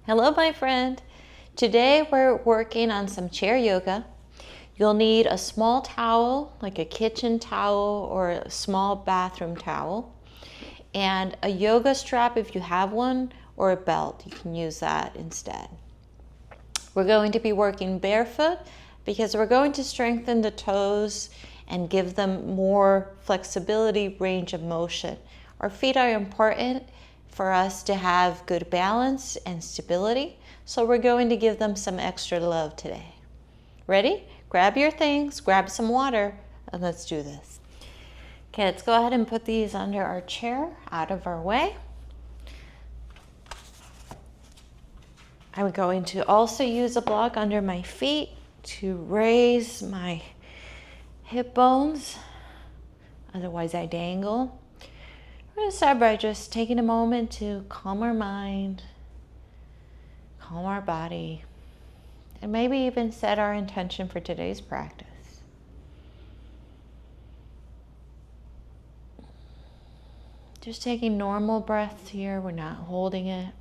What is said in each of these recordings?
Hello, my friend. Today we're working on some chair yoga. You'll need a small towel, like a kitchen towel or a small bathroom towel, and a yoga strap if you have one, or a belt. You can use that instead. We're going to be working barefoot because we're going to strengthen the toes and give them more flexibility, range of motion. Our feet are important for us to have good balance and stability, so we're going to give them some extra love today. Ready? Grab your things, grab some water, and let's do this. Okay, let's go ahead and put these under our chair, out of our way. I'm going to also use a block under my feet to raise my hip bones, otherwise I dangle. We're going to start by just taking a moment to calm our mind, calm our body, and maybe even set our intention for today's practice. Just taking normal breaths here, we're not holding it.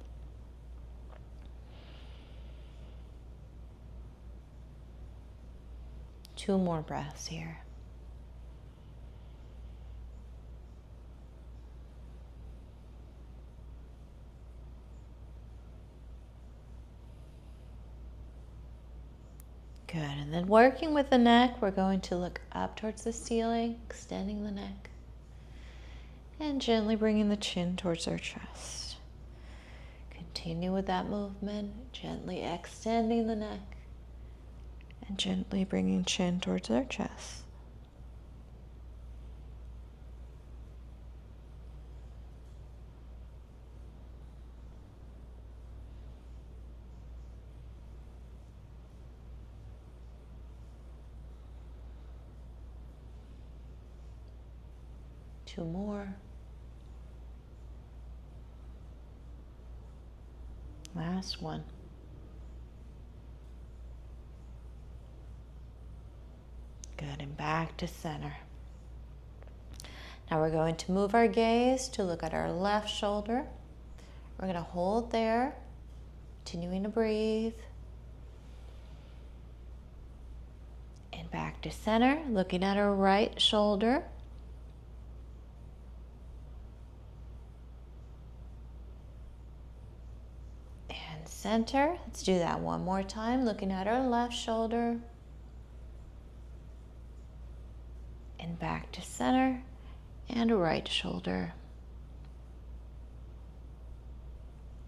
Two more breaths here. Good, and then working with the neck, we're going to look up towards the ceiling, extending the neck, and gently bringing the chin towards our chest. Continue with that movement, gently extending the neck, and gently bringing chin towards our chest. Two more. Last one. Good, and back to center. Now we're going to move our gaze to look at our left shoulder. We're going to hold there, continuing to breathe. And back to center, looking at our right shoulder. Center. Let's do that one more time, looking at our left shoulder and back to center, and right shoulder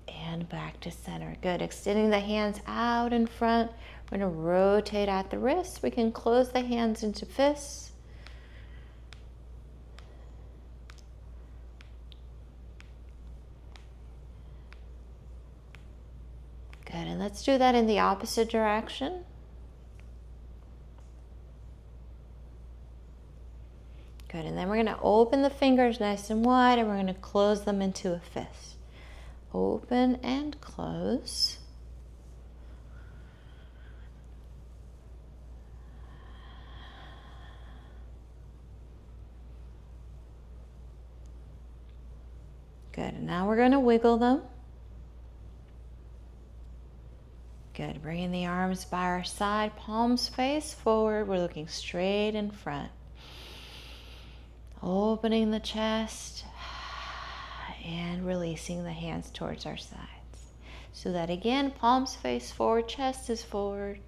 and back to center. Good. Extending the hands out in front. We're going to rotate at the wrists. We can close the hands into fists. Good, and let's do that in the opposite direction. Good, and then we're going to open the fingers nice and wide, and we're going to close them into a fist. Open and close. Good, and now we're going to wiggle them. Good, bringing the arms by our side, palms face forward. We're looking straight in front. Opening the chest and releasing the hands towards our sides. So that again, palms face forward, chest is forward.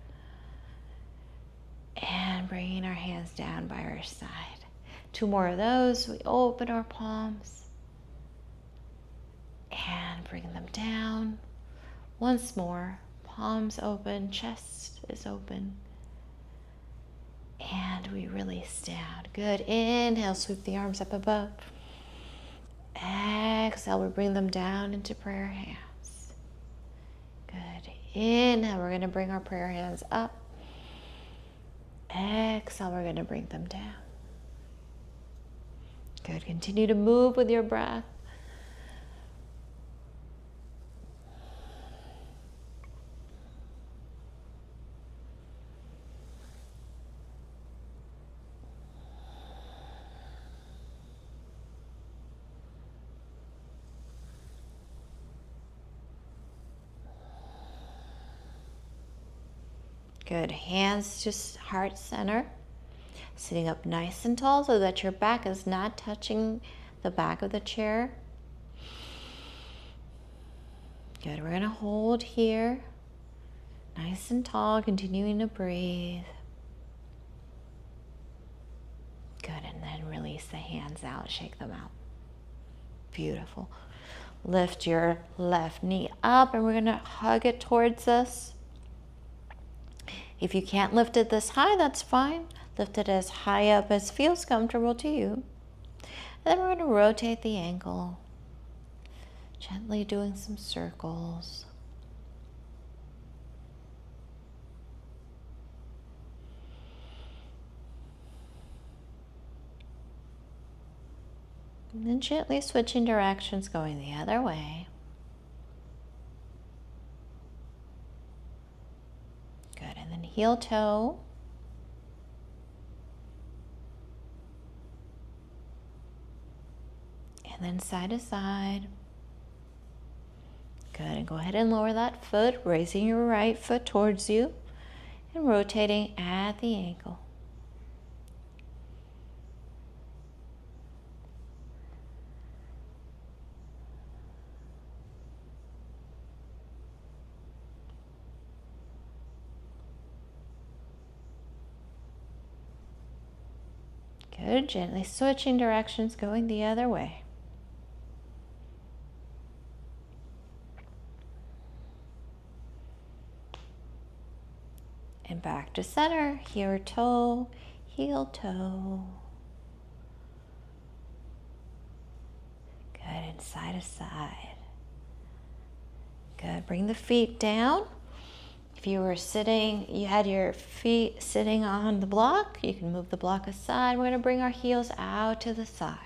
And bringing our hands down by our side. Two more of those. We open our palms and bring them down. Once more. Palms open, chest is open. And we release down. Good. Inhale, sweep the arms up above. Exhale, we bring them down into prayer hands. Good. Inhale, we're going to bring our prayer hands up. Exhale, we're going to bring them down. Good. Continue to move with your breath. Good. Hands to heart center. Sitting up nice and tall so that your back is not touching the back of the chair. Good. We're going to hold here. Nice and tall, continuing to breathe. Good. And then release the hands out. Shake them out. Beautiful. Lift your left knee up and we're going to hug it towards us. If you can't lift it this high, that's fine. Lift it as high up as feels comfortable to you. And then we're going to rotate the ankle. Gently doing some circles. And then gently switching directions, going the other way. Good, and then heel toe. And then side to side. Good, and go ahead and lower that foot, raising your right foot towards you and rotating at the ankle. Good, gently switching directions, going the other way. And back to center, heel toe, heel toe. Good, and side to side. Good, bring the feet down. If you were sitting, you had your feet sitting on the block, you can move the block aside. We're going to bring our heels out to the sides.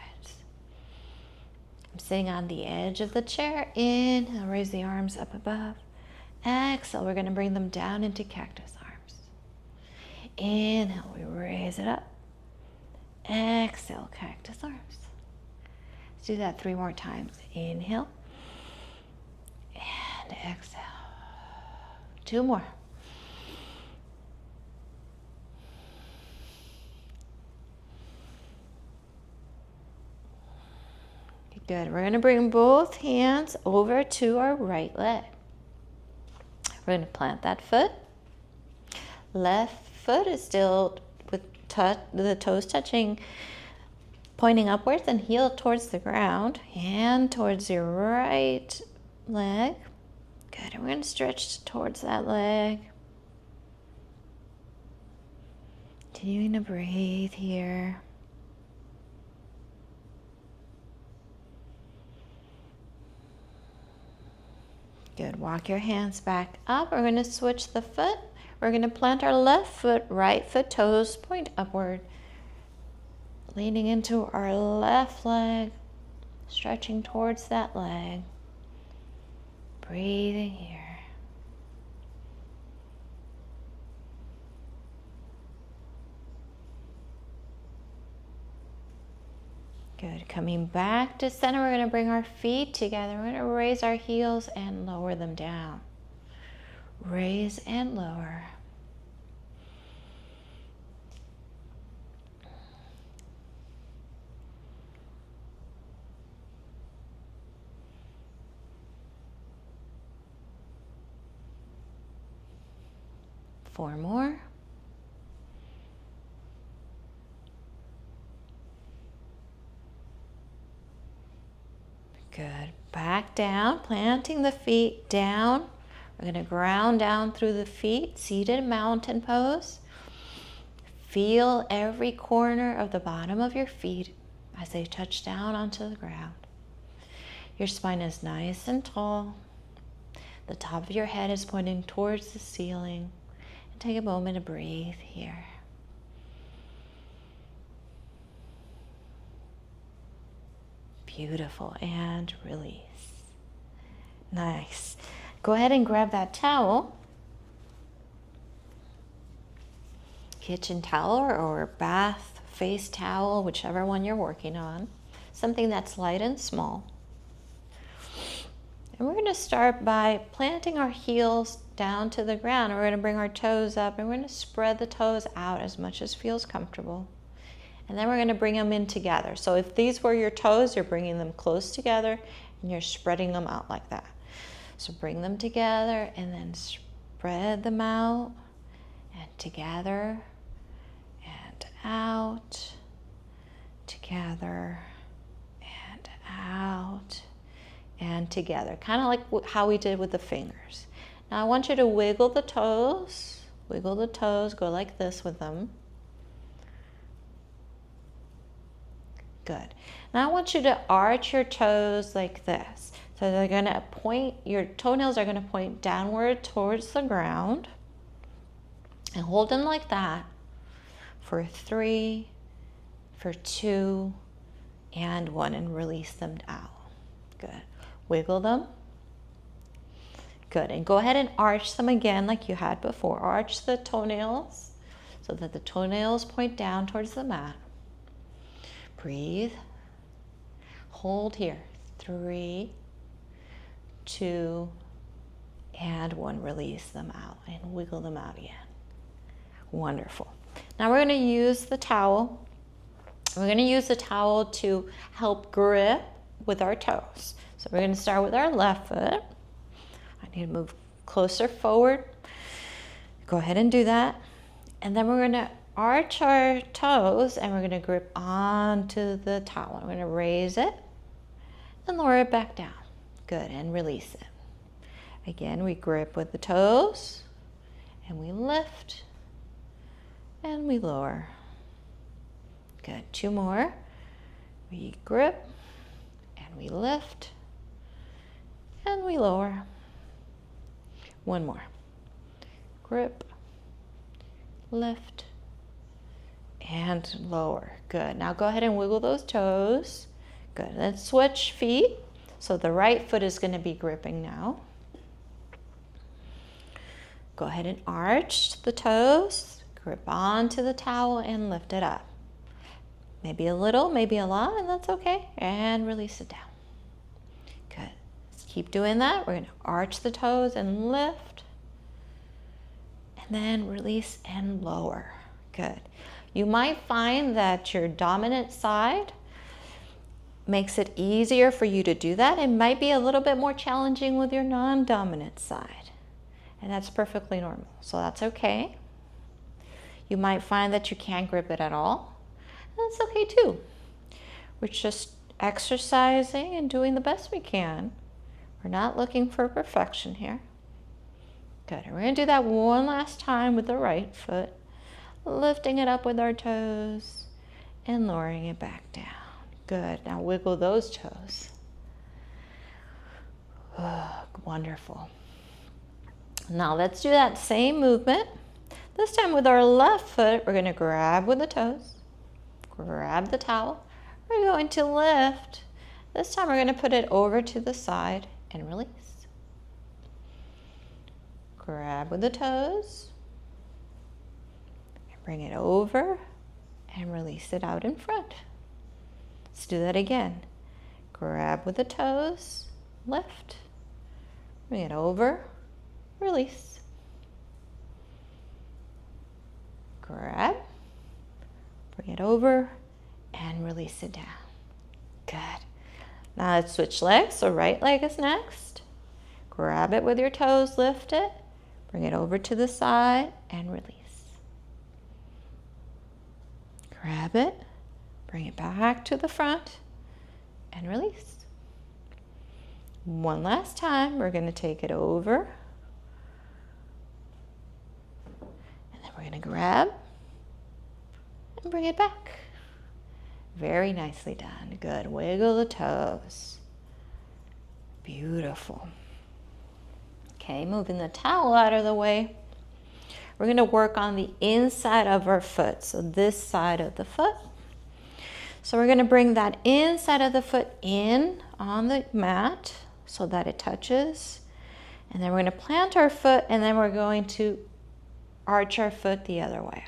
I'm sitting on the edge of the chair. Inhale, raise the arms up above. Exhale, we're going to bring them down into cactus arms. Inhale, we raise it up. Exhale, cactus arms. Let's do that 3 more times. Inhale and exhale. 2 more. Good. We're going to bring both hands over to our right leg. We're going to plant that foot. Left foot is still with the toes touching, pointing upwards, and heel towards the ground. Hand towards your right leg. Good, and we're going to stretch towards that leg. Continuing to breathe here. Good, walk your hands back up. We're going to switch the foot. We're going to plant our left foot, right foot, toes point upward. Leaning into our left leg, stretching towards that leg. Breathing here. Good. Coming back to center, we're going to bring our feet together. We're going to raise our heels and lower them down. Raise and lower. Four more. Good. Back down, planting the feet down. We're going to ground down through the feet, seated mountain pose. Feel every corner of the bottom of your feet as they touch down onto the ground. Your spine is nice and tall. The top of your head is pointing towards the ceiling. And take a moment to breathe here. Beautiful, and release. Nice. Go ahead and grab that towel. Kitchen towel or bath face towel, whichever one you're working on. Something that's light and small. And we're going to start by planting our heels down to the ground. We're going to bring our toes up and we're going to spread the toes out as much as feels comfortable. And then we're going to bring them in together. So if these were your toes, you're bringing them close together and you're spreading them out like that. So bring them together and then spread them out and together and out, together and out and together. Kind of like how we did with the fingers. Now I want you to wiggle the toes, go like this with them. Good. Now I want you to arch your toes like this. So they're going to point, your toenails are going to point downward towards the ground. And hold them like that for 3, for 2, and 1, and release them out. Good. Wiggle them. Good. And go ahead and arch them again like you had before. Arch the toenails so that the toenails point down towards the mat. Breathe. Hold here. 3, 2, and 1. Release them out and wiggle them out again. Wonderful. Now we're going to use the towel. We're going to use the towel to help grip with our toes. So we're going to start with our left foot. I need to move closer forward. Go ahead and do that. And then we're going to arch our toes and we're going to grip onto the towel. I'm going to raise it and lower it back down. Good. And release it. Again, we grip with the toes and we lift and we lower. Good. 2 more. We grip and we lift and we lower. 1 more. Grip, lift, and lower. Good. Now go ahead and wiggle those toes. Good. Let's switch feet. So the right foot is going to be gripping now. Go ahead and arch the toes. Grip onto the towel and lift it up. Maybe a little, maybe a lot, and that's okay. And release it down. Good. Let's keep doing that. We're going to arch the toes and lift. And then release and lower. Good. You might find that your dominant side makes it easier for you to do that. It might be a little bit more challenging with your non-dominant side. And that's perfectly normal. So that's okay. You might find that you can't grip it at all. That's okay too. We're just exercising and doing the best we can. We're not looking for perfection here. Good. And we're going to do that one last time with the right foot. Lifting it up with our toes and lowering it back down. Good. Now wiggle those toes. Oh, wonderful. Now let's do that same movement. This time with our left foot, we're going to grab with the toes, grab the towel. We're going to lift. This time we're going to put it over to the side and release. Grab with the toes, and bring it over and release it out in front. Let's do that again. Grab with the toes, lift, bring it over, release. Grab, bring it over, and release it down. Good. Now let's switch legs. So right leg is next. Grab it with your toes, lift it, bring it over to the side, and release. Grab it, bring it back to the front, and release. One last time, we're going to take it over. And then we're going to grab and bring it back. Very nicely done. Good. Wiggle the toes. Beautiful. Okay, moving the towel out of the way. We're going to work on the inside of our foot. So this side of the foot. So we're going to bring that inside of the foot in on the mat so that it touches. And then we're going to plant our foot and then we're going to arch our foot the other way.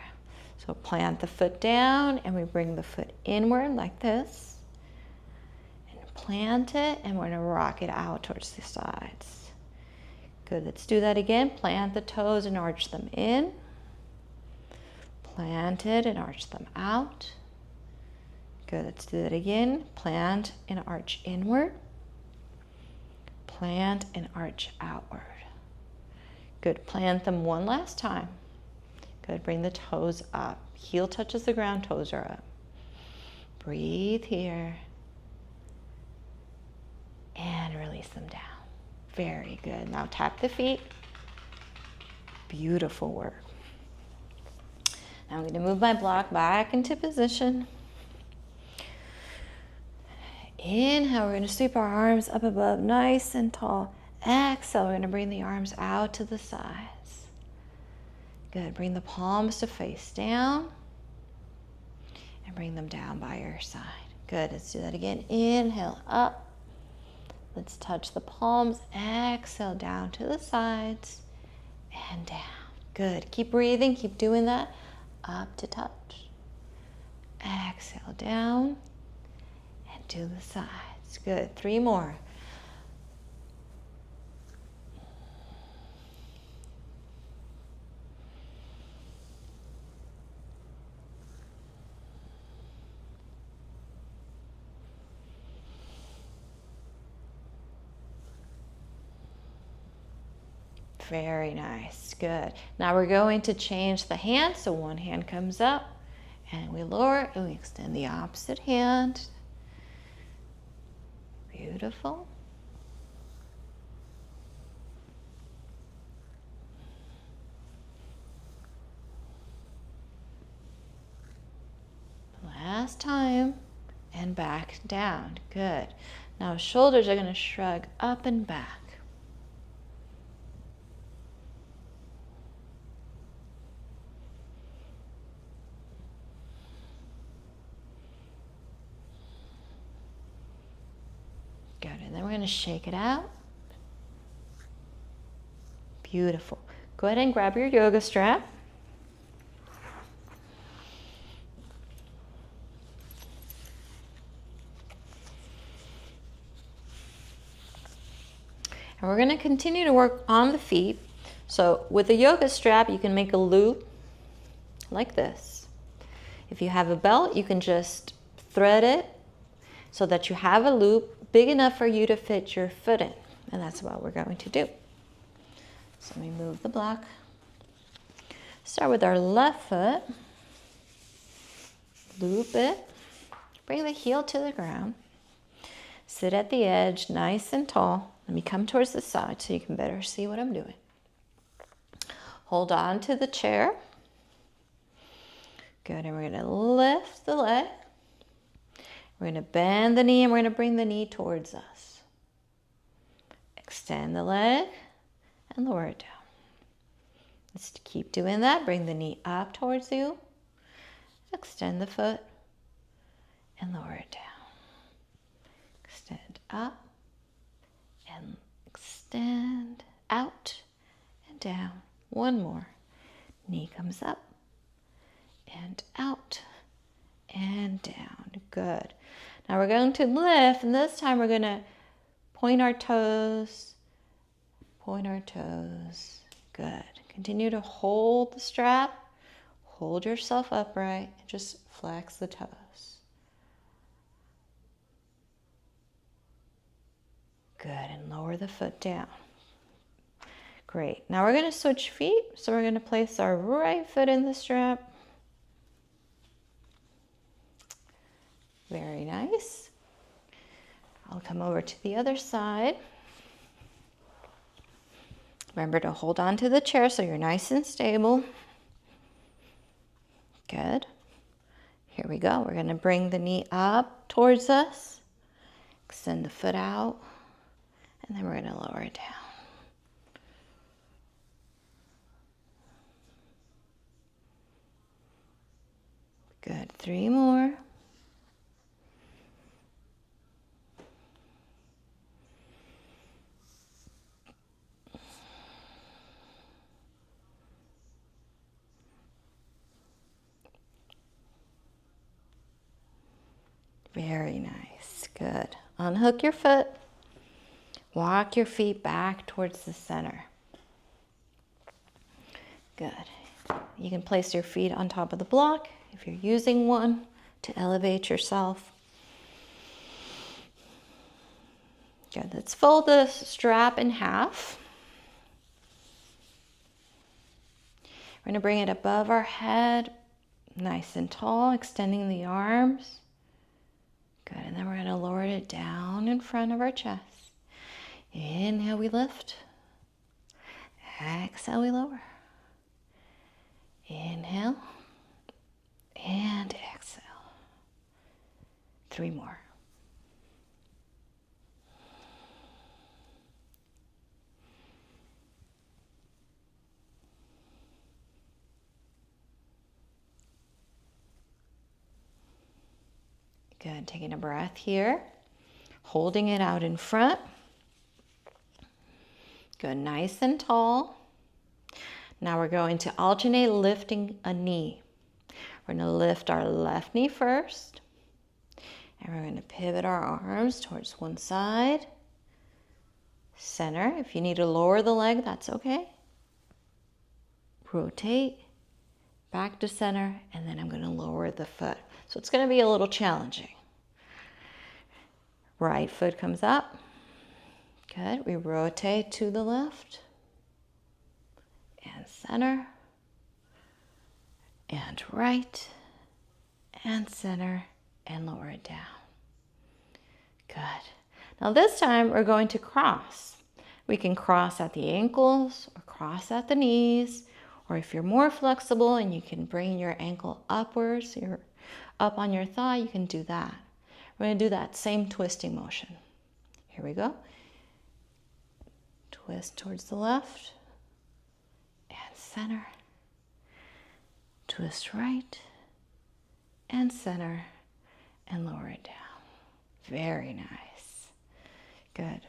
So plant the foot down and we bring the foot inward like this. And plant it and we're going to rock it out towards the sides. Good, let's do that again. Plant the toes and arch them in. Plant it and arch them out. Good, let's do that again. Plant and arch inward. Plant and arch outward. Good, plant them one last time. Good, bring the toes up. Heel touches the ground, toes are up. Breathe here. And release them down. Very good. Now tap the feet. Beautiful work. Now I'm going to move my block back into position. Inhale, we're going to sweep our arms up above, nice and tall. Exhale, we're going to bring the arms out to the sides. Good. Bring the palms to face down. And bring them down by your side. Good. Let's do that again. Inhale, up. Let's touch the palms. Exhale, down to the sides and down. Good. Keep breathing. Keep doing that. Up to touch. Exhale, down and to the sides. Good. 3 more. Very nice, good. Now we're going to change the hand. So one hand comes up and we lower and we extend the opposite hand. Beautiful. Last time and back down, good. Now shoulders are going to shrug up and back. Good, and then we're going to shake it out. Beautiful. Go ahead and grab your yoga strap. And we're going to continue to work on the feet. So with a yoga strap, you can make a loop like this. If you have a belt, you can just thread it so that you have a loop big enough for you to fit your foot in. And that's what we're going to do. So let me move the block. Start with our left foot. Loop it. Bring the heel to the ground. Sit at the edge, nice and tall. Let me come towards the side so you can better see what I'm doing. Hold on to the chair. Good, and we're going to lift the leg. We're going to bend the knee and we're going to bring the knee towards us. Extend the leg and lower it down. Let's keep doing that. Bring the knee up towards you. Extend the foot and lower it down. Extend up and extend out and down. One more. Knee comes up and out and down. Good. Now we're going to lift, and this time we're going to point our toes. Point our toes. Good. Continue to hold the strap. Hold yourself upright and just flex the toes. Good, and lower the foot down. Great. Now we're going to switch feet. So we're going to place our right foot in the strap. Very nice. I'll come over to the other side. Remember to hold on to the chair so you're nice and stable. Good. Here we go. We're going to bring the knee up towards us. Extend the foot out. And then we're going to lower it down. Good. 3 more. Very nice. Good. Unhook your foot. Walk your feet back towards the center. Good. You can place your feet on top of the block if you're using one to elevate yourself. Good. Let's fold the strap in half. We're going to bring it above our head, nice and tall, extending the arms. Good. And then we're going to lower it down in front of our chest. Inhale, we lift. Exhale, we lower. Inhale and exhale. 3 more. Good. Taking a breath here, holding it out in front. Good. Nice and tall. Now we're going to alternate lifting a knee. We're going to lift our left knee first, and we're going to pivot our arms towards one side, center. If you need to lower the leg, that's okay. Rotate, back to center, and then I'm going to lower the foot. So it's going to be a little challenging. Right foot comes up. Good. We rotate to the left and center and right and center and lower it down. Good. Now this time we're going to cross. We can cross at the ankles or cross at the knees, or if you're more flexible and you can bring your ankle upwards, you're up on your thigh, you can do that. We're going to do that same twisting motion. Here we go. Twist towards the left and center. Twist right and center and lower it down. Very nice. Good.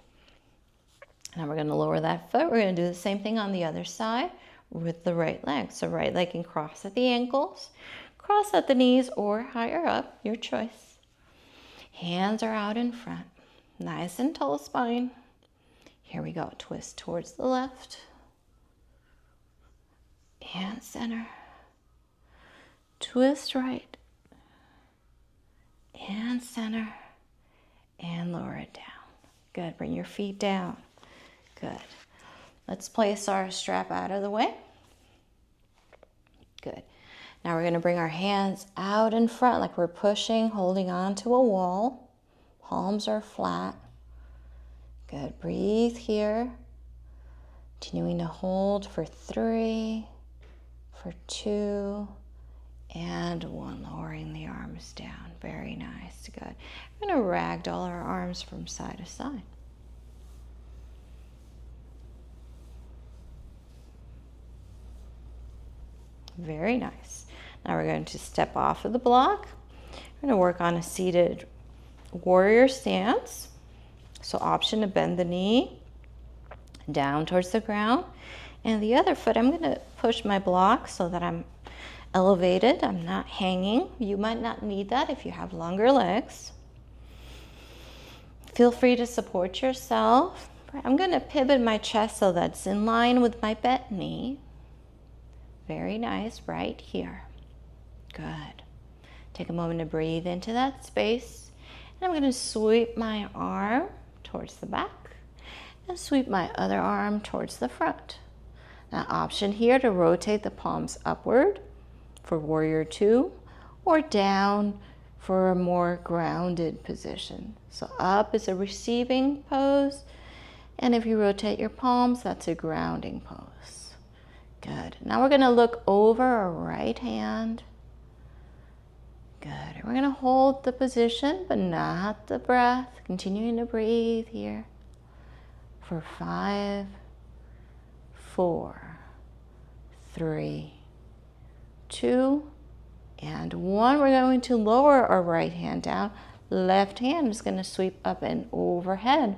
Now we're going to lower that foot. We're going to do the same thing on the other side with the right leg. So right leg can cross at the ankles, cross at the knees, or higher up, your choice. Hands are out in front. Nice and tall spine. Here we go. Twist towards the left and center. Twist right and center and lower it down. Good. Bring your feet down. Good. Let's place our strap out of the way. Good. Now we're going to bring our hands out in front like we're pushing, holding on to a wall. Palms are flat. Good. Breathe here. Continuing to hold for 3, for 2, and 1. Lowering the arms down. Very nice. Good. We're going to ragdoll our arms from side to side. Very nice. Now we're going to step off of the block. We're going to work on a seated warrior stance. So option to bend the knee down towards the ground. And the other foot, I'm going to push my block so that I'm elevated. I'm not hanging. You might not need that if you have longer legs. Feel free to support yourself. I'm going to pivot my chest so that's in line with my bent knee. Very nice, right here. Good. Take a moment to breathe into that space. And I'm going to sweep my arm towards the back and sweep my other arm towards the front. Now, option here to rotate the palms upward for warrior 2 or down for a more grounded position. So up is a receiving pose, and if you rotate your palms, that's a grounding pose. Good. Now we're going to look over our right hand. Good. We're going to hold the position, but not the breath. Continuing to breathe here for 5, 4, 3, 2, and 1. We're going to lower our right hand down. Left hand is going to sweep up and overhead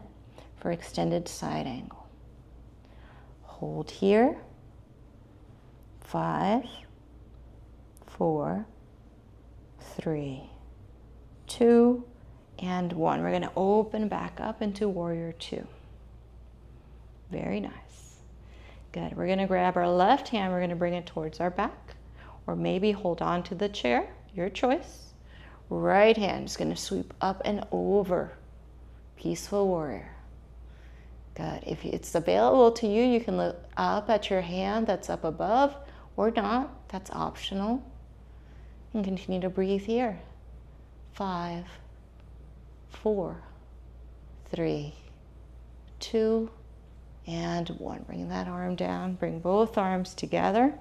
for extended side angle. Hold here. 5, 4, 3, 2, and 1. We're going to open back up into warrior 2. Very nice. Good. We're going to grab our left hand. We're going to bring it towards our back, or maybe hold on to the chair, your choice. Right hand is going to sweep up and over. Peaceful warrior. Good. If it's available to you, you can look up at your hand that's up above, or not. That's optional. And continue to breathe here. 5, 4, 3, 2, and 1. Bring that arm down. Bring both arms together.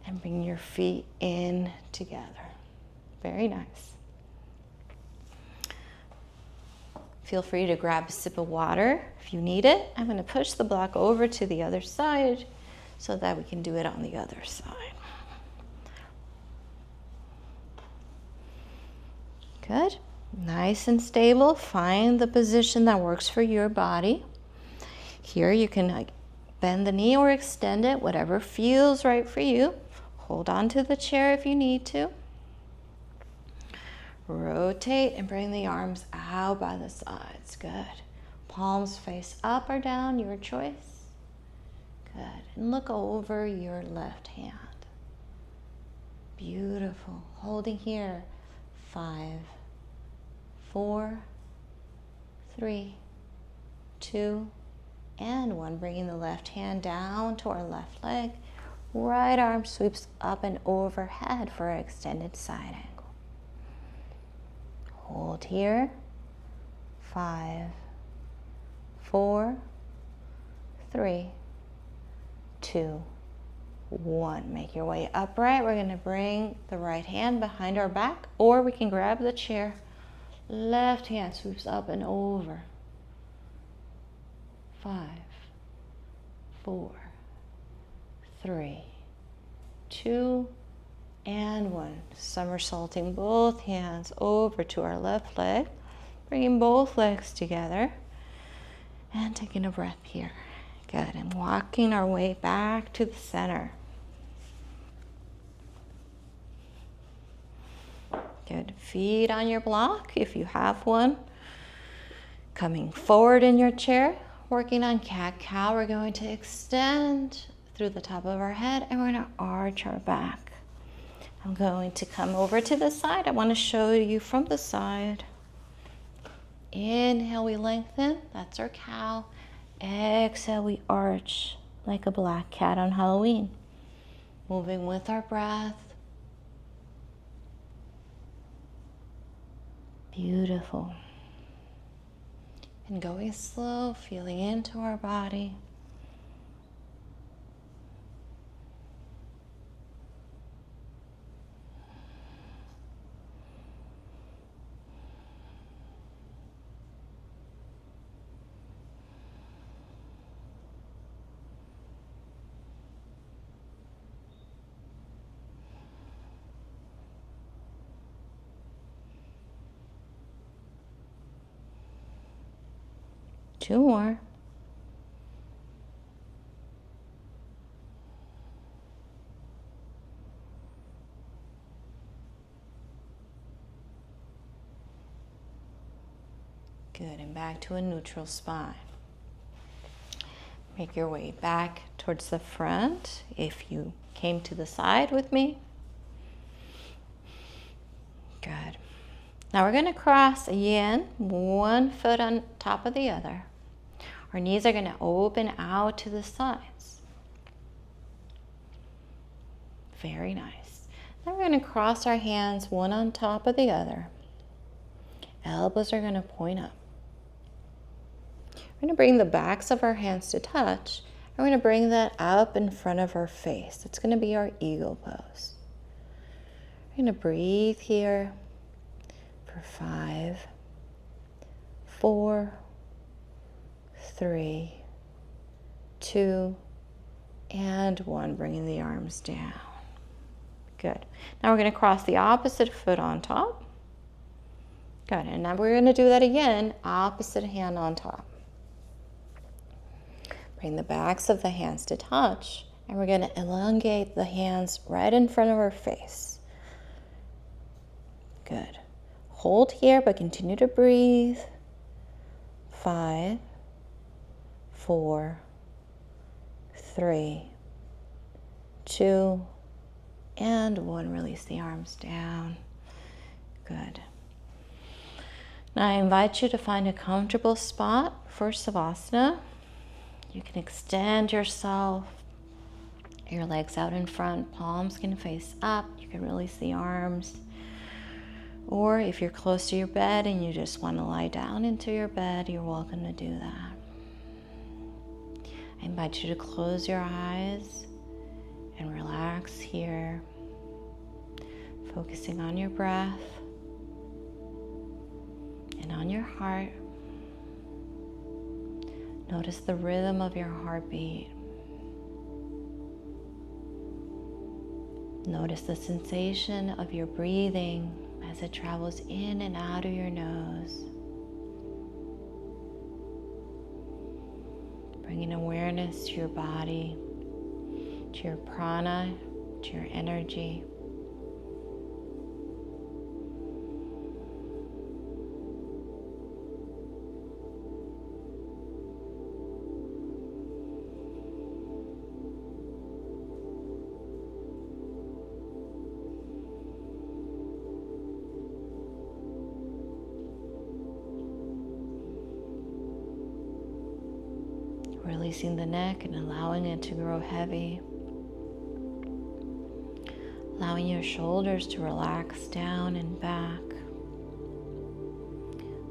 And bring your feet in together. Very nice. Feel free to grab a sip of water if you need it. I'm going to push the block over to the other side so that we can do it on the other side. Good. Nice and stable. Find the position that works for your body. Here you can bend the knee or extend it, whatever feels right for you. Hold on to the chair if you need to. Rotate and bring the arms out by the sides. Good. Palms face up or down, your choice. Good. And look over your left hand. Beautiful. Holding here. 5, 4, 3, 2, and 1. Bringing the left hand down to our left leg. Right arm sweeps up and overhead for an extended side angle. Hold here. 5, 4, 3, 2, 1. Make your way upright. We're going to bring the right hand behind our back, or we can grab the chair. Left hand sweeps up and over. 5, 4, 3, 2, and 1. Somersaulting both hands over to our left leg. Bringing both legs together. And taking a breath here. Good. And walking our way back to the center. Good. Feet on your block if you have one. Coming forward in your chair. Working on cat-cow. We're going to extend through the top of our head and we're going to arch our back. I'm going to come over to the side. I want to show you from the side. Inhale, we lengthen. That's our cow. Exhale, we arch like a black cat on Halloween. Moving with our breath. Beautiful. And going slow, feeling into our body. Two more. Good, and back to a neutral spine. Make your way back towards the front if you came to the side with me. Good. Now we're going to cross again, one foot on top of the other. Our knees are going to open out to the sides. Very nice. Then we're going to cross our hands one on top of the other. Elbows are going to point up. We're going to bring the backs of our hands to touch. And we're going to bring that up in front of our face. It's going to be our eagle pose. We're going to breathe here for 5, 4, 3, 2, and 1. Bringing the arms down. Good. Now we're going to cross the opposite foot on top. Good. And now we're going to do that again, opposite hand on top. Bring the backs of the hands to touch, and we're going to elongate the hands right in front of our face. Good. Hold here, but continue to breathe. 5, 4, 3, 2, and 1. Release the arms down. Good. Now I invite you to find a comfortable spot for Savasana. You can extend yourself, your legs out in front, palms can face up. You can release the arms. Or if you're close to your bed and you just want to lie down into your bed, you're welcome to do that. I invite you to close your eyes and relax here, focusing on your breath and on your heart. Notice the rhythm of your heartbeat. Notice the sensation of your breathing as it travels in and out of your nose. Bringing awareness to your body, to your prana, to your energy. Releasing the neck and allowing it to grow heavy. Allowing your shoulders to relax down and back.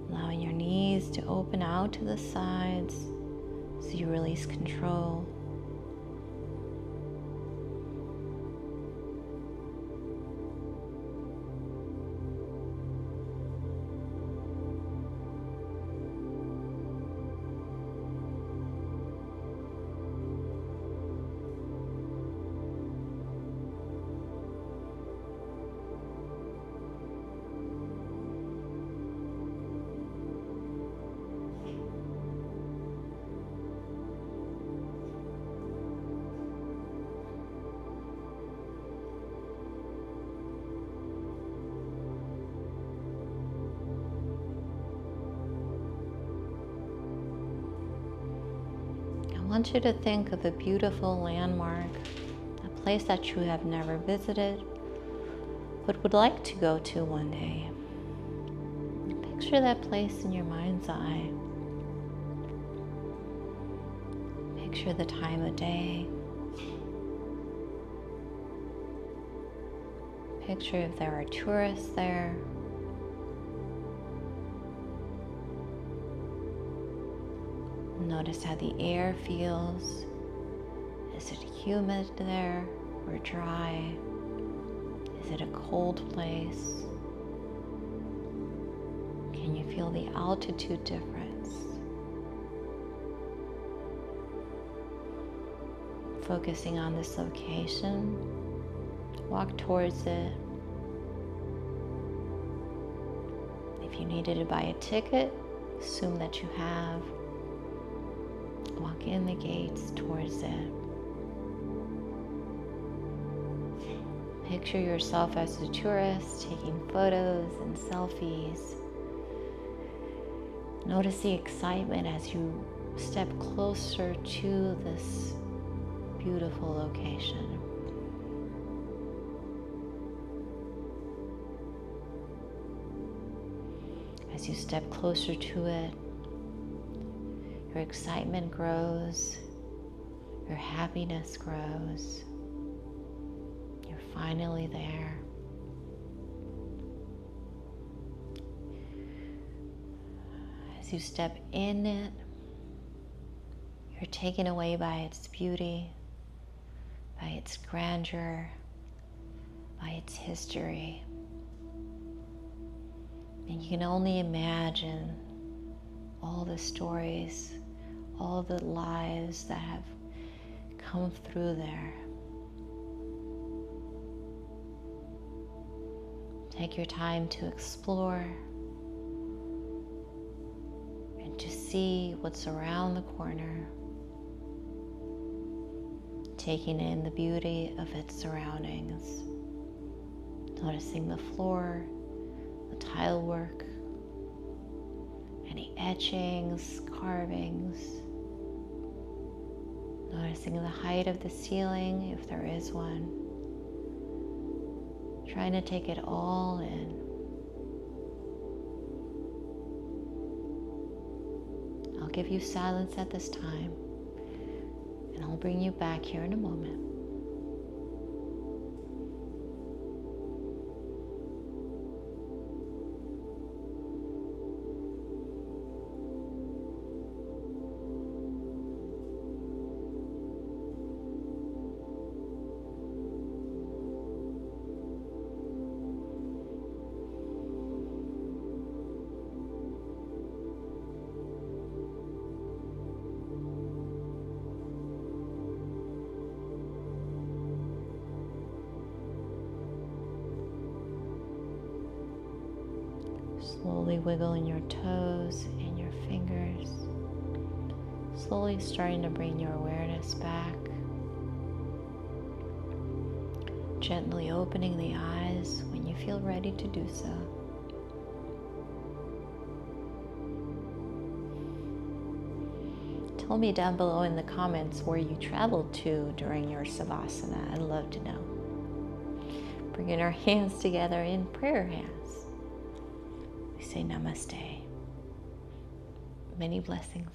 Allowing your knees to open out to the sides so you release control. I want you to think of a beautiful landmark, a place that you have never visited, but would like to go to one day. Picture that place in your mind's eye. Picture the time of day. Picture if there are tourists there. Notice how the air feels. Is it humid there or dry? Is it a cold place? Can you feel the altitude difference? Focusing on this location, walk towards it. If you needed to buy a ticket, assume that you have. Walk in the gates towards it. Picture yourself as a tourist taking photos and selfies. Notice the excitement as you step closer to this beautiful location. As you step closer to it, your excitement grows, your happiness grows. You're finally there. As you step in it, you're taken away by its beauty, by its grandeur, by its history. And you can only imagine all the stories, all the lives that have come through there. Take your time to explore and to see what's around the corner, taking in the beauty of its surroundings, noticing the floor, the tile work, any etchings, carvings. Noticing the height of the ceiling, if there is one. Trying to take it all in. I'll give you silence at this time, and I'll bring you back here in a moment. Slowly wiggling your toes and your fingers. Slowly starting to bring your awareness back. Gently opening the eyes when you feel ready to do so. Tell me down below in the comments where you traveled to during your Savasana. I'd love to know. Bringing our hands together in prayer hands. We say namaste. Many blessings.